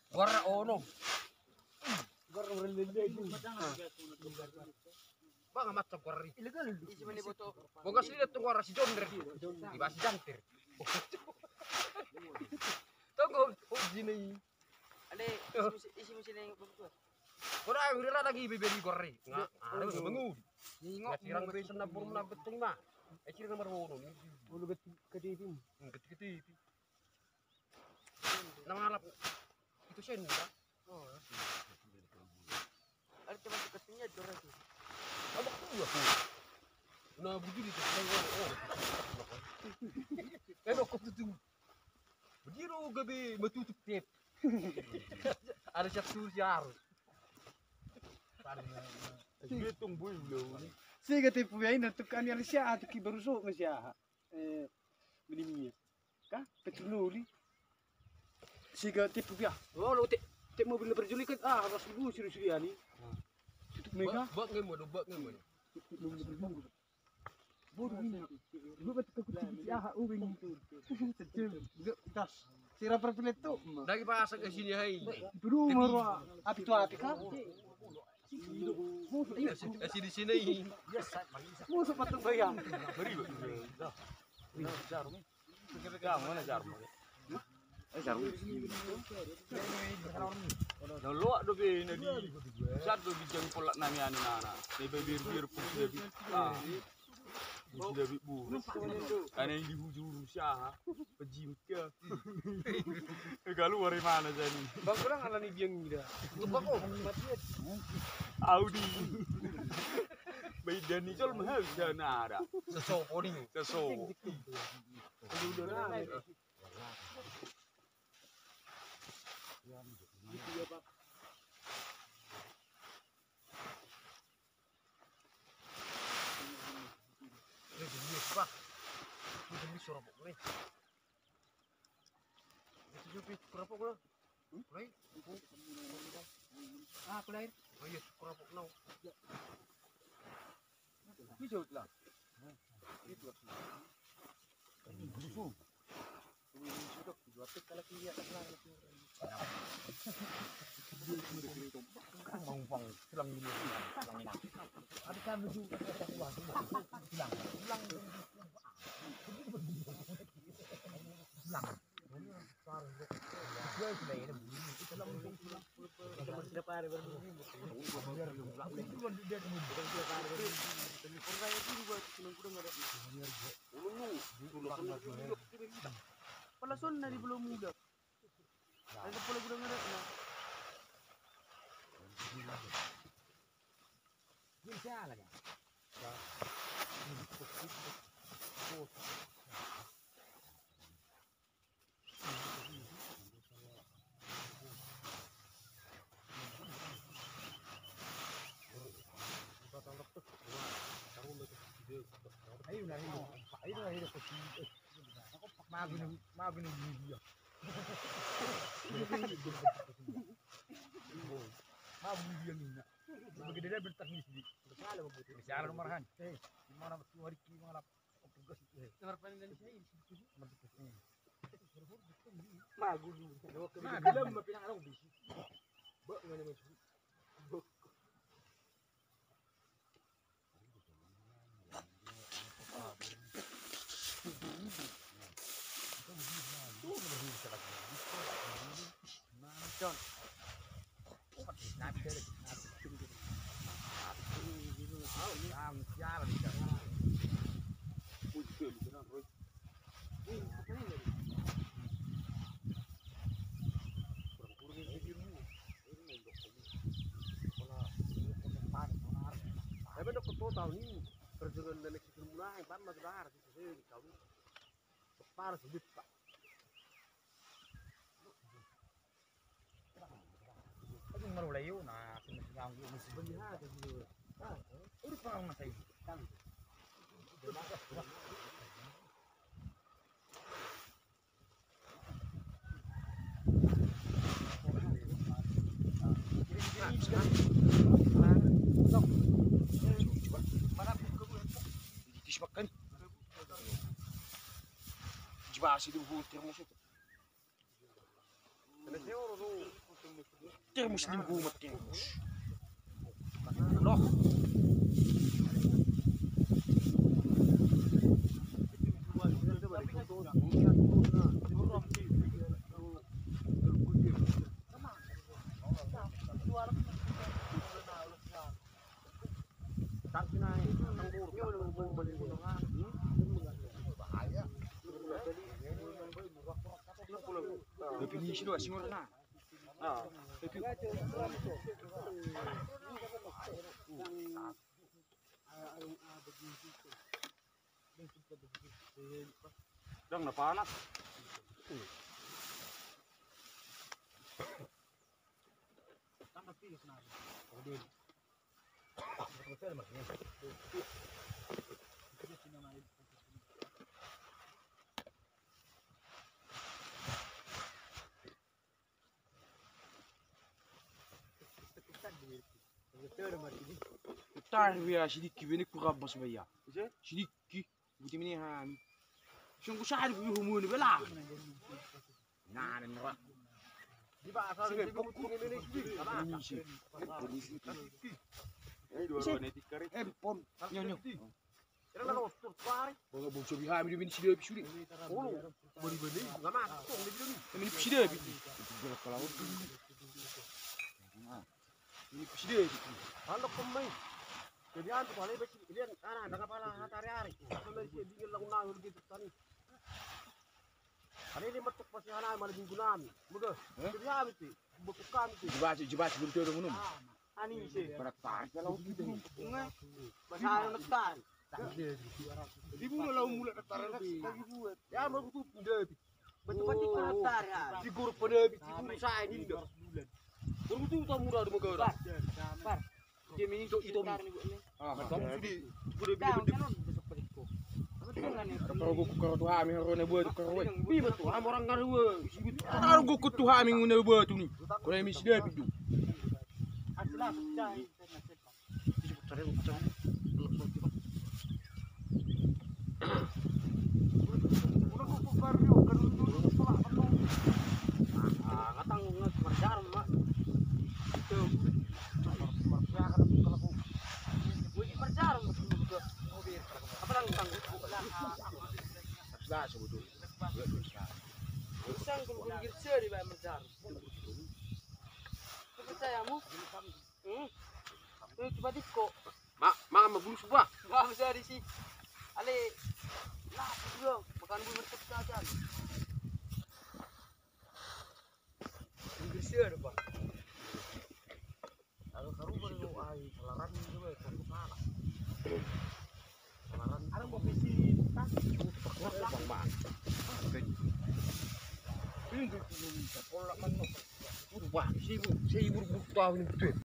Guarda ono. Guarda berlele itu. Bang macam guarda. Ilegal itu. Isi mana foto? Boga sini tu guarda si John dari. Di basi jantir. Tunggu, sini. Ada isi mesin yang bagus. Kora udah lagi biberi guarda. Nggak, ada bangun. Nggak sirang bisa nabur betul mah. Sirang nomor ono. Ulu ketitim. Ketitim. Nama alap itu sen enggak? Oh. Ada teman dekatnya dorang tu. Abang tu aku. Nah begini tu. Oh. Kok tu. Begini gabe metutup tip. Ada satu siar. Dia tunggu dulu. Saya kata punya ini tukan yang siapa tu ki baru sok siapa. Begini. Kah? Petroli. Siga tipu dia. Oh, lo tip mobil berjuli kan harus ibu suri-suri ani. Tutup mereka. Bak ngemo, bak ngemo. Mobil berjuli. Bodoh ini. Ibu betul ke ya ubing. Sejam. Das. Sira perpelet tu. Dari pasang ke sini hai. Buru marwa. Api tu api kah? Di sini. Musuh patung bayang. Beri dah. Jarum. Pegang mana jarum? Jarum. Lalu ada begini di. Satu bijang polak nami anak. Lebih bir pun sudah. Sudah bu. Karena yang di hujung Rusia, pejim ke. Kalau dari mana jadi? Bang kurang ala ni biang ni dah. Bak oh. Audi. Bayi dan ni jual mahal dan ada. Sesopo ni. Seso. Pak. Ini demi sorobok ni. Itu juga kerapok lah. Kulai. Kulai. Oh iya, kerapok nau. Hijau lah. Itu lah. Busuk. Sudah dua pik kalau kiri atas lah. Mangfang silang ini. Ada kan menuju ke uang silang. Silang. Palason dari belum muda. Ada pola gudang ada. Bisa lagi. Ayo lah maafin dia. Maafin dia ni. Begitu dia bertangis di. Salah begitu. Salah nomorhan. Di mana betul hari ki malam tugas itu. Marpanen dan saya. Magu dulu. Dalam pinang arang bisi. Bak ngene macam. Bak. John. Nabi dari. Tapi dok total ni perjalanan dari situ mulai pan madar situ saya tahu. Separ sedikit pak. Itu mulai yo na sinagang yo mesti belihat gitu. Udah parang na saya. Kan. Makan. Jibasi itu termos itu. Termus di gumat termus. Loh. Definisi doa singor na. Dang na panas. Tar ya sidiki beni kurabas baya. Sidiki buti mini Hami. Sungguh sahari bu humuni bela. Nah, nera. Di ba asal ini sih. Empon nyonyo. Kira na rostur pare. Baga bu sobi Hami beni sidai bisuri. Ulu. Beri enggak masuk di bilang. Beni sidai bi. Kalau ini sidai. Handok pemain. Jadi antu balik besi dia anak kepala hatari-hari. Sampai dia dingin lagu nang gitu tani. Hari ini metuk pasti anak malah digunakan. Mudah. Jadi habis sih. Bukan sih. Jebat belum tahu menum. Ani sih. Pada tar kalau gitu. Bahasa netan. Di mula lau mula tar lagi buat. Ya mau tuh ndep. Betul-betul netar ya. Figur pada figur saya ini dah. Baru tuh tahu murah di negara. Par. Dia ini itu. Kamu sudah bila Kalau gua tuh Hami harusnya buat kerwe. Iya betul, orang ngarwe. Kalau gua tuh Hami ngune buat tuh nih. Kalau yang misi dia itu. Aslah cai. Ngatang ngejar mak. Tuh. Apa lang tanggut Sudah sebetulnya. Isang gulgul girse di bawah merjar. Percayamu? Itu coba diko. Mak magulu suba. Nggak bisa di sini. Ale, lah, bro, makan bulu mercek saja. Girse ada pak. Kalau karu baru ai kelaran juga itu salah. Ada mau visi tas bang. Ini tuh pola mana? Udah sibuk tahun itu.